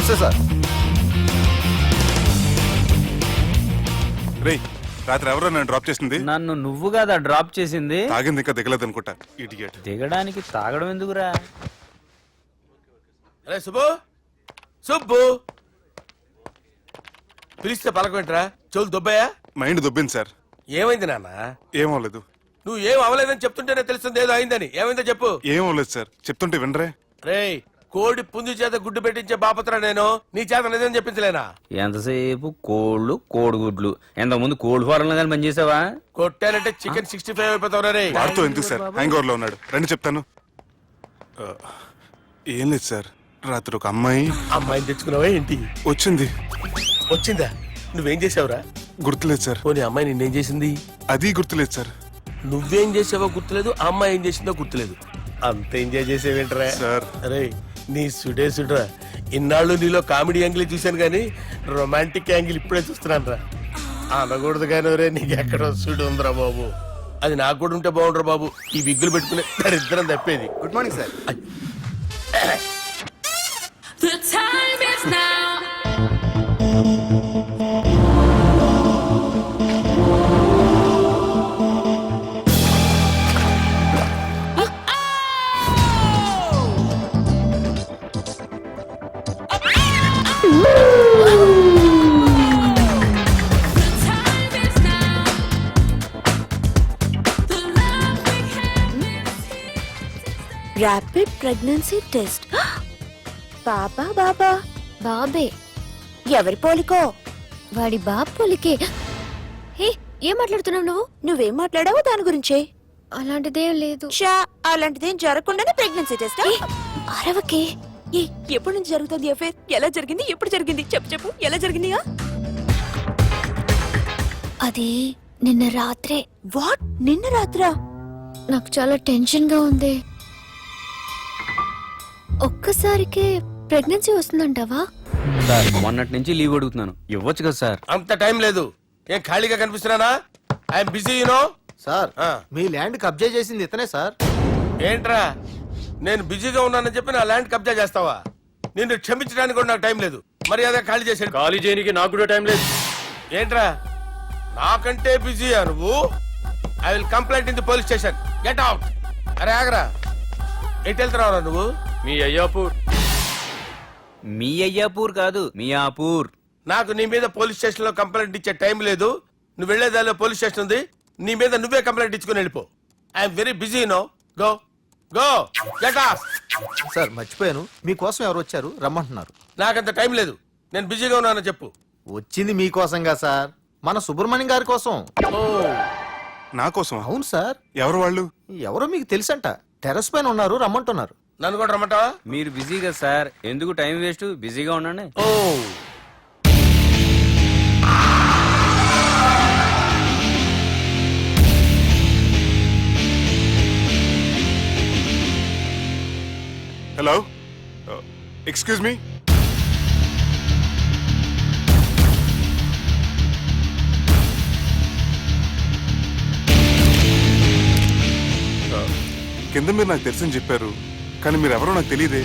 నమస్తే సార్. రేయ్, రాత్రి ఎవరో నన్ను డ్రాప్ చేసింది? నన్ను నువ్వు కదా డ్రాప్ చేసింది. తాగింది ఇంకా దిగలేదు అనుకుంటా. ఇడియట్. దిగడానికి తాగడం ఎందుకురా? అరే సుబ్బు, సుబ్బు పిలిస్తే పలకమేంట్రా? చెవులు దొబ్బాయా? Mind దొబ్బింది sir. ఏమైంది నాన్న? ఏమవలేదు. నువ్వు ఏం అవలేదని చెప్తుంటేనే తెలుస్తుంది ఏదో అయిందని. ఏమైందో చెప్పు. ఏమవలేదు సార్, చెప్తుంటే వినరే. రేయ్, కోడి పుంజు చేత గుడ్డు పెట్టించే బాపత్ర నేను. నీ చేత నిజం చెప్పించలేనా? ఎంతసేపు కోళ్ళు కోడిగుడ్లు. ఎంతకుముందు కోడి ఫారంలో కానీ పనిచేసావా? కొట్టానంటే చికెన్ 65 అయిపోతావు రే. వాడితో ఎందుకు సార్? హ్యాంగ్ ఓవర్ లో ఉన్నాడు. రండి చెప్తాను. ఏం లేదు సార్, రాత్రి ఒక అమ్మాయిని తెచ్చుకున్నావా ఏంటి? వచ్చింది. వచ్చిందా? నువ్వేం చేసావురా? గుర్తులేదు సార్. పోనీ అమ్మాయి నిన్నేం చేసింది? అది గుర్తులేదు సార్. నువ్వేం చేసావో గుర్తులేదు, ఆ అమ్మాయి ఏం చేసిందో గుర్తులేదు. అంత ఎంజాయ్ చేసేవేంట్రా సార్? అరే నీ సుడే సుడ్రా. ఇన్నాళ్ళు నీలో కామెడీ యాంగిల్ చూశాను కానీ రొమాంటిక్ యాంగిల్ ఇప్పుడే చూస్తున్నాను రా. అనకూడదు కానీ రే, నీకు ఎక్కడో సుడు ఉందిరా బాబు. అది నాకు కూడా ఉంటే బాగుండ్రా బాబు. ఈ విగ్గులు పెట్టుకునే దరిద్రం తప్పేది. Good morning sir. The time is now. Rapid pregnancy test. బాబా బాబా బాబే. ఎవరి పోలికో? వాడి బాబు పోలికే. హే, ఏం మాట్లాడుతున్నావు నువ్వు? నువ్వేం మాట్లాడావో దాని గురించే. అలాంటిదేం లేదు. షా, అలాంటిదేం జరగకుండానే ప్రెగ్నెన్సీ టెస్ట్? అరవకే. ఎప్పటి నుంచి జరుగుతుంది అఫేర్? ఎలా జరిగింది? ఎప్పుడు జరిగింది? చెప్పు చెప్పు, ఎలా జరిగింది? అది నిన్న రాత్రే. వాట్? నిన్న రాత్రా? నాకు చాలా టెన్షన్ గా ఉంది. ఒక్కసారికే ప్రెగ్నెన్సీ వస్తుందంటావా? సార్, మొన్నటి నుంచి లీవ్ అడుగుతున్నాను, ఇవ్వచ్చు కదా సార్? అంత టైం లేదు. ఏం ఖాళీగా కనిపిస్తున్నానా? I'm busy you know. సార్, మీ ల్యాండ్ కబ్జా చేసింది ఇతనే సార్. ఏంట్రా, నేను బిజీగా ఉన్నానని చెప్పి నా ల్యాండ్ కబ్జా చేస్తావా? నిన్ను క్షమించడానికి కూడా నాకు టైం లేదు. మర్యాద ఖాళీ చేసాడు. ఖాళీ చేయడానికి నాకు కూడా టైం లేదు. ఏంట్రా, నాకంటే బిజీయా నువ్వు? I will complaint in the police station. Get out. అరే ఆగరా, ఎటు వెళ్తున్నావురా నువ్వు? మీ అయ్యాపూర్. మీ అయ్యాపూర్ కాదు, మియాపూర్. నాకు నీ మీద పోలీస్ స్టేషన్ లో కంప్లైంట్ ఇచ్చే టైం లేదు. నువ్వు వెళ్లేదాలో పోలీస్ స్టేషన్ ఉంది. నీ మీద నువ్వే కంప్లైంట్ ఇచ్చుకుని వెళ్ళిపో. I'm very busy no. Go go get off. Sir, మర్చిపోయాను, మీకోసం ఎవరు వచ్చారు రమ్మంటున్నారు. నాకంత టైం లేదు, నేను బిజీగా ఉన్నానని చెప్పు. వచ్చింది మీకోసంగా సార్, మన సుబ్రహ్మణ్యం గారి కోసం. ఓ, నా కోసం? అవును సార్. ఎవరు వాళ్ళు? ఎవరో మీకు తెలుసంట. టెర్రస్ పైన ఉన్నారు, రమ్మంటున్నారు. నన్ను కూడా రమ్మంటావా? మీరు బిజీ కదా సార్, ఎందుకు టైం వేస్ట్? బిజీగా ఉండండి. ఓ, హలో, ఎక్స్క్యూజ్ మీ. కింద మీరు నాకు తెలుసని చెప్పారు, కానీ మీరు ఎవరో నాకు తెలియదే.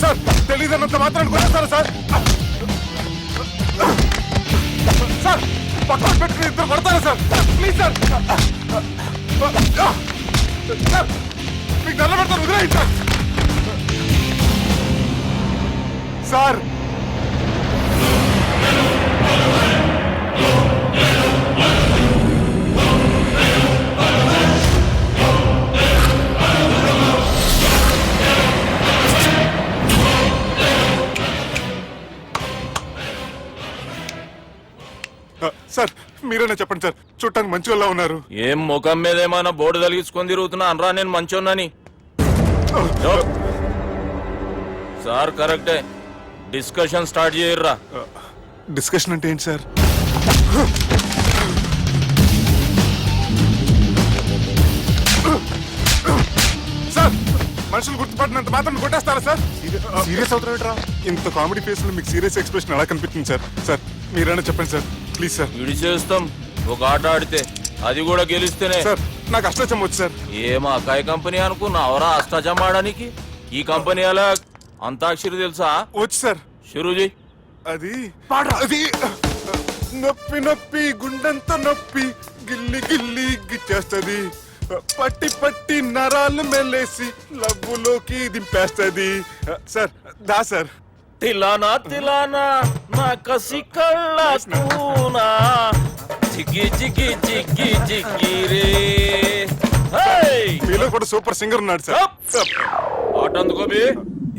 సార్, తెలియదన్నంత మాత్రాన్ని కొనేస్తారా సార్? సార్, పక్కన పెట్టుకుని ఇద్దరు కొడతారా సార్? Please sir. సార్, మీకు నల్ల పెడతారు, వదిలేయండి సార్. సార్, సార్ మీరేనా చెప్పండి సార్, చూడటానికి మంచి వాళ్ళ ఉన్నారు. ఏం ముఖం మీద ఏమైనా బోర్డు తలిగించుకొని తిరుగుతున్నా అనరా? నేను మంచోన్నాని. సార్ కరెక్టే, డిస్కషన్ స్టార్ట్ చేయర్రా. డిస్కషన్ అంటే ఏంటి సార్? సార్, మనుషులు గుర్తుపట్టినంత మాత్రం కొట్టేస్తారా సార్? సీరియస్ అవుతారా? ఇంత కామెడీ ఫేస్ లో మీకు సీరియస్ ఎక్స్ప్రెషన్ ఎలా కనిపిస్తుంది సార్? సార్ మీరైనా చెప్పండి సార్, ప్లీజ్ సార్. విడి చేస్తాం, ఒక ఆట ఆడితే అది కూడా గెలిస్తేనే. సార్ నాకు అష్టచం వచ్చు సార్. ఏం అకాయ కంపెనీ అనుకున్నావరా అష్టాచం ఆడడానికి? ఈ కంపెనీ అలా అంతాక్షరి తెలుసా? వచ్చు సార్. షురూజీ. అది అది నొప్పి నొప్పి గుండెంత నొప్పి గిల్లి గిల్లి గిచ్చేస్తది, పట్టి పట్టి నరాలు మెల్లేసి లవ్వులోకి దింపేస్తది. సార్ దా సార్. తిలానా తిలానా నా కసి కళ్ళ కూనా జిగి జిగి జిగి జిగి రే. హేయ్! మీలో కూడా సూపర్ సింగర్ ఉన్నాడు సార్. పాట అందుకోబి.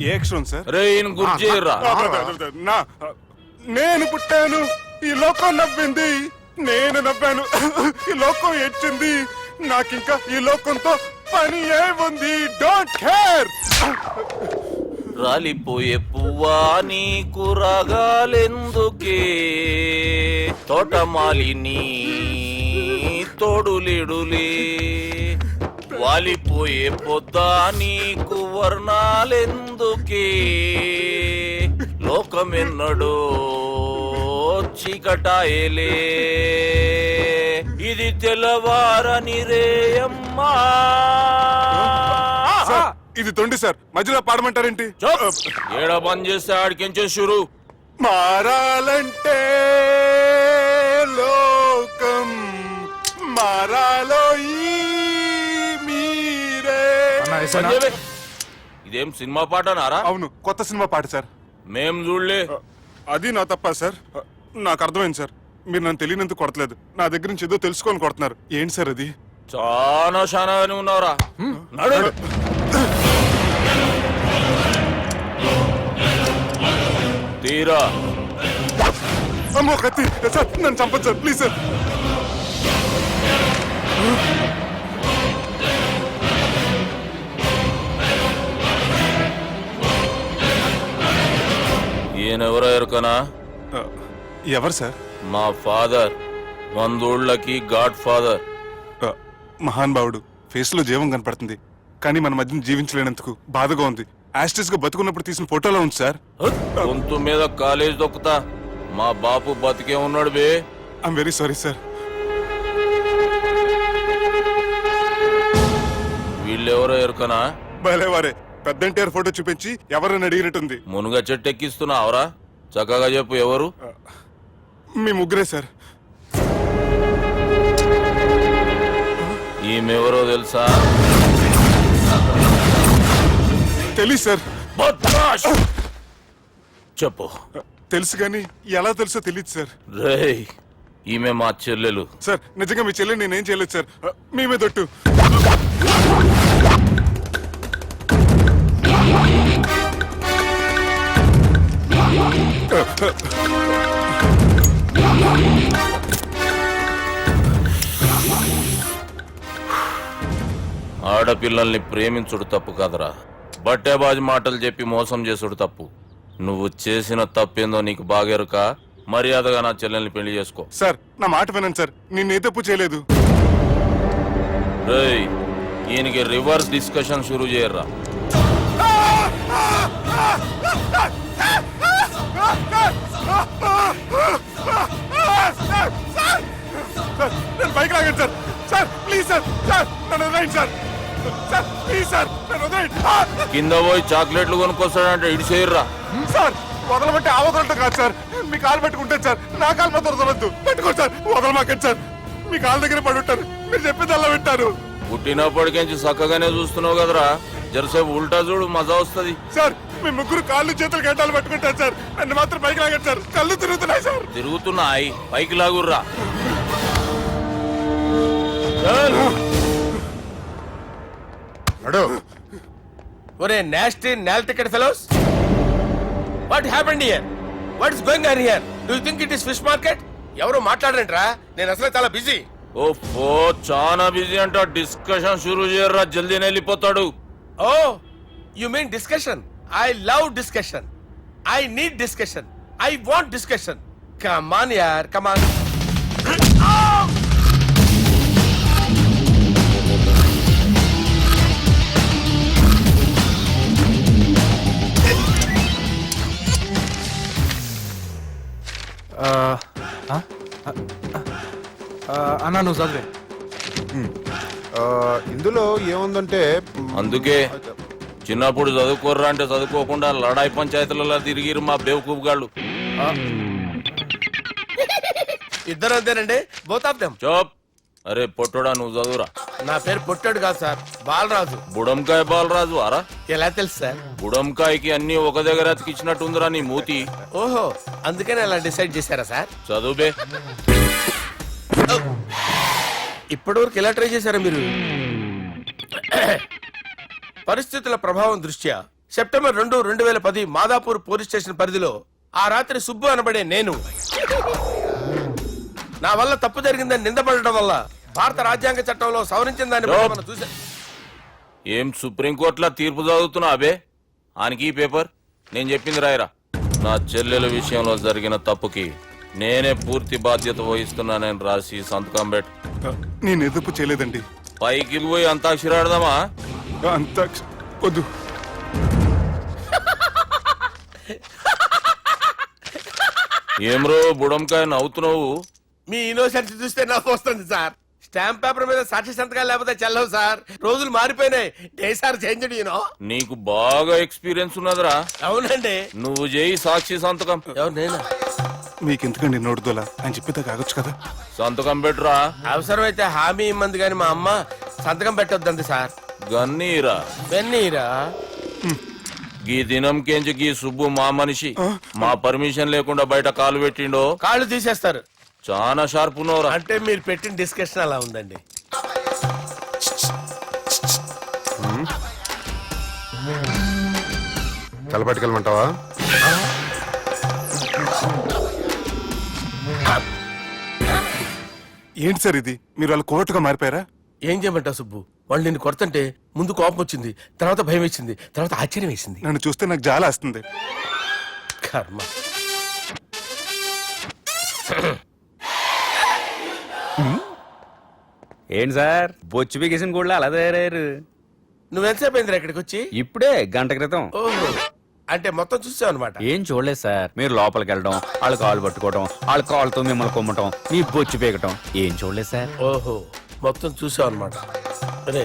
ఏ అక్షరం సార్? రే ఈయన గుర్తు చేయరా. నా నేను పుట్టాను ఈ లోకం నవ్వింది, నేను నవ్వాను ఈ లోకం ఏడ్చింది, నాకింకా ఈ లోకంతో పని ఏముంది, డోంట్ కేర్. రాలిపోయే పువ్వా నీకు రాగాలెందుకే, తోటమాలిని తోడులేడులే, వాలిపోయే పొద్దా నీకు వర్ణాలెందుకే, లోకమెన్నడో చీకటాయలే, ఇది తెల్లవారని రేయమ్మా. సార్, ఇది తొండి సార్, మధ్యలో పాడమంటారేంటి? ఏడ బంద్ చేస్తే ఆడికించే షురు. మారాలంటే లోకం మారాలో ఈ మీరే. సంజయ్, ఇదేం సినిమా పాట నారా? అవును, కొత్త సినిమా పాట సార్. మేం చూడలే. అది నా తప్ప సార్. నాకు అర్థమైంది సార్, మీరు నన్ను తెలియనందుకు కొడతలేదు, నా దగ్గర నుంచి ఏదో తెలుసుకొని కొడుతున్నారు. ఏంటి సార్ అది? చాలా శానాగానే ఉన్నావురా. నడు. తీరా. అమ్మో కత్తి సార్, నన్ను చంపదు సార్, ప్లీజ్ సార్. ఈయనెవరో ఎరుకనా? ఎవరు సార్? మా ఫాదర్, 100 గాడ్ ఫాదర్. మహాన్ భావుడు, ఫేస్ లో జీవం కనపడుతుంది, కానీ మన మధ్యన జీవించలేనందుకు బాధగా ఉంది. యాస్టిస్ గా బతుకున్నప్పుడు తీసిన ఫోటోలో ఉంది సార్. గొంతు మీద కాలేజ్ దొక్కుతా. మా బాపు బతికే ఉన్నాడు బే. I'm very sorry sir. వీళ్ళెవరో ఎరుకనా? భలేవారే, పెద్ద ఎన్టీఆర్ ఫోటో చూపించి ఎవరని అడిగినట్టుంది. మునుగ చెట్టు ఎక్కిస్తున్నావురా? చక్కగా చెప్పు ఎవరు? మీ ముగ్గురే సార్. ఈమెవరో తెలుసా? తెలుసు సార్. బద్మాష్! చెప్పు. తెలుసు కానీ ఎలా తెలుసో తెలియదు సార్. రేయ్, ఈమె మా చెల్లెలు. సార్ నిజంగా మీ చెల్లెని నేనేం చేయలేదు సార్, మీ మీద ఒట్టు. ఆడపిల్లల్ని ప్రేమించుడు తప్పు కాదురా, బట్టేబాజు మాటలు చెప్పి మోసం చేసుడు తప్పు. నువ్వు చేసిన తప్పేందో నీకు బాగెరుక. మర్యాదగా నా చెల్లెల్ని పెళ్లి చేసుకో. సార్ నా మాట వినండి సార్, నేను ఏ తప్పు చేయలేదు. రేయ్, ఈయనకి రివర్స్ డిస్కషన్ షురూ చేయర్రా. నేను బైక్ లాగండి sir. Sir please sir, sir నన్ను వదిలేయండి సార్. సార్ ప్లీజ్ సార్, నన్ను వదిలేయండి. కింద పోయి చాక్లెట్లు కొనుక్కొస్తాడంటే ఇటు చేయర్రా. సార్ వదలమంటే ఆ వదలటం కాదు సార్, మీ కాలు పెట్టుకుంటాను సార్, నా కాలు మాత్రం వదలవద్దు. పెట్టుకోండి సార్, వదలమాకండి సార్. మీ కాళ్ళ దగ్గర పడి ఉంటారు, మీరు చెప్పేది అలా వింటారు. పుట్టినప్పటికేంచి చక్కగానే చూస్తున్నావు కదరా, జరసేపు ఉల్టా చూడు, మజా వస్తుంది. సార్ మీ ముగ్గురు కాళ్ళు చేతులు గంటలు పట్టుకుంటారు సార్, నన్ను మాత్రం పైకి లాగండి సార్, కళ్ళు తిరుగుతున్నాయి సార్. తిరుగుతున్నాయి, పైకి లాగుర్రా. ఒరే నాస్టీ నాల్ ticket fellows, what happened here? What is going on here? Do you think it is fish market? ఎవరు మాట్లాడరంట్రా, నేను అసలే చాలా బిజీ. ఓ చాలా బిజీ అంట. డిస్కషన్ షురూ చేయర్రా, జల్దీనే వెళ్ళిపోతాడు. Oh you mean discussion? I love discussion, I need discussion, I want discussion. Come on యార్, కమ్ ఆన్. అన్నా నువ్వు చదివే. ఇందులో ఏముందంటే అందుకే చిన్నప్పుడు చదువుకోర్రా అంటే చదువుకోకుండా లడాయి పంచాయతీలలో తిరిగిరు మా బేవకూపు గాళ్ళు. ఇద్దరు అంతేనండి, బోత్ ఆఫ్ దెమ్. చోప్. అరే పొట్టోడా, నువ్వు చదువురా. నా పేరు పొట్టాడు కాదు సార్, బాలరాజు. బుడంకాయ బాలరాజు అరా? ఎలా తెలుసు సార్? బుడంకాయకి అన్ని ఒక దగ్గర అతికిచ్చినట్టుందిరా నీ మూతి. ఓహో, అందుకని అలా డిసైడ్ చేశారా సార్? చదువుబే. ఇప్పటి వరకు ఎలా ట్రై చేశారా మీరు? పరిస్థితుల ప్రభావం దృష్ట్యా సెప్టెంబర్ 2, 2010 మాదాపూర్ పోలీస్ స్టేషన్ పరిధిలో ఆ రాత్రి సుబ్బు అనబడే నేను నా వల్ల తప్పు జరిగిందని నిందపడటం వల్ల భారత రాజ్యాంగ చట్టంలో సవరించిన దాన్ని బట్టి మనం చూసా. ఏం సుప్రీంకోర్టులో తీర్పు చదువుతున్నా అబే? ఆనికి ఈ పేపర్ నేను చెప్పింది రాయరా. నా చెల్లెల విషయంలో జరిగిన తప్పుకి నేనే పూర్తి బాధ్యత వహిస్తున్నానని రాసి సంతకం పెట్టు. నేను ఎదుపు చేయలేదండి. పైకి పోయి అంతాక్షరి ఆడదామా? అంత వద్దు. ఏమ్రో బుడంకాయ నవ్వుతున్నావు? మీ ఇన్నోసెన్స్ చూస్తే నాకు వస్తుంది సార్. స్టాంప్ పేపర్ మీద సాక్షి సంతకాలు లేకపోతే చెల్లవు సార్. రోజులు మారిపోయినాయి. Days are changed you know. నీకు బాగా ఎక్స్పీరియన్స్ ఉన్నదిరా. అవునండి. నువ్వు చేయి సాక్షి సంతకం. ఎవరు నేనా? మీకు ఎందుకండి నోడుదోలా అని చెప్పేదా కాగొచ్చు కదా. సంతకం పెట్టురా. అవసరమైతే హామీ ఇమ్మంది కానీ మా అమ్మ సంతకం పెట్టొద్దండి సార్. గన్నీరా. వెన్నీరా? గీ దినంకేంచి గీ సుబ్బు మా మనిషి. మా పర్మిషన్ లేకుండా బయట కాలు పెట్టిండో కాళ్ళు తీసేస్తారు. చాలా షార్ప్ ఉన్నవరా. అంటే మీరు పెట్టిన డిస్కషన్ అలా ఉందండి. తలపట్టుకెళ్ళమంటావా? ఏంటి సార్ ఇది? మీరు వాళ్ళు కోర్టుగా మారిపోయారా? ఏం చేయమంటావు సుబ్బు? వాళ్ళు నిన్ను కొడుతుంటే ముందు కోపం వచ్చింది, తర్వాత భయం వేసింది, తర్వాత ఆశ్చర్యం వేసింది. నన్ను చూస్తే నాకు జాల వస్తుంది. కర్మ. ఏంటి సార్ బొచ్చు బిగేసిన కూడా అలా తయారయ్యారు? నువ్వెంతసేపు అయిందిరా ఇక్కడికి వచ్చి? ఇప్పుడే గంట క్రితం. ఓహో, అంటే మొత్తం చూసావు అనమాట. ఏం చూడలేదు సార్. మీరు లోపలికి వెళ్ళడం, వాళ్ళ కాళ్ళు పట్టుకోవడం, వాళ్ళ కాళ్ళతో మిమ్మల్ని కొమ్మటం, మీ బొచ్చు పీకటం ఏం చూడలేదు సార్. ఓహో, మొత్తం చూసావు అనమాట. అరే,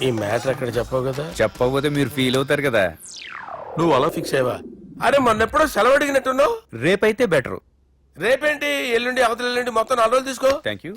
ఈ మ్యాటర్ అక్కడ చెప్పావు కదా. చెప్పకపోతే మీరు ఫీల్ అవుతారు కదా. నువ్వు అలా ఫిక్స్ అయ్యవా? అరే, మొన్నెప్పుడో సెలవు అడిగినట్టున్నావు. రేపైతే బెటర్. రేపేంటి? ఎల్లుండి, అవతల ఎల్లుండి, మొత్తం 4 రోజులు తీసుకో. Thank you.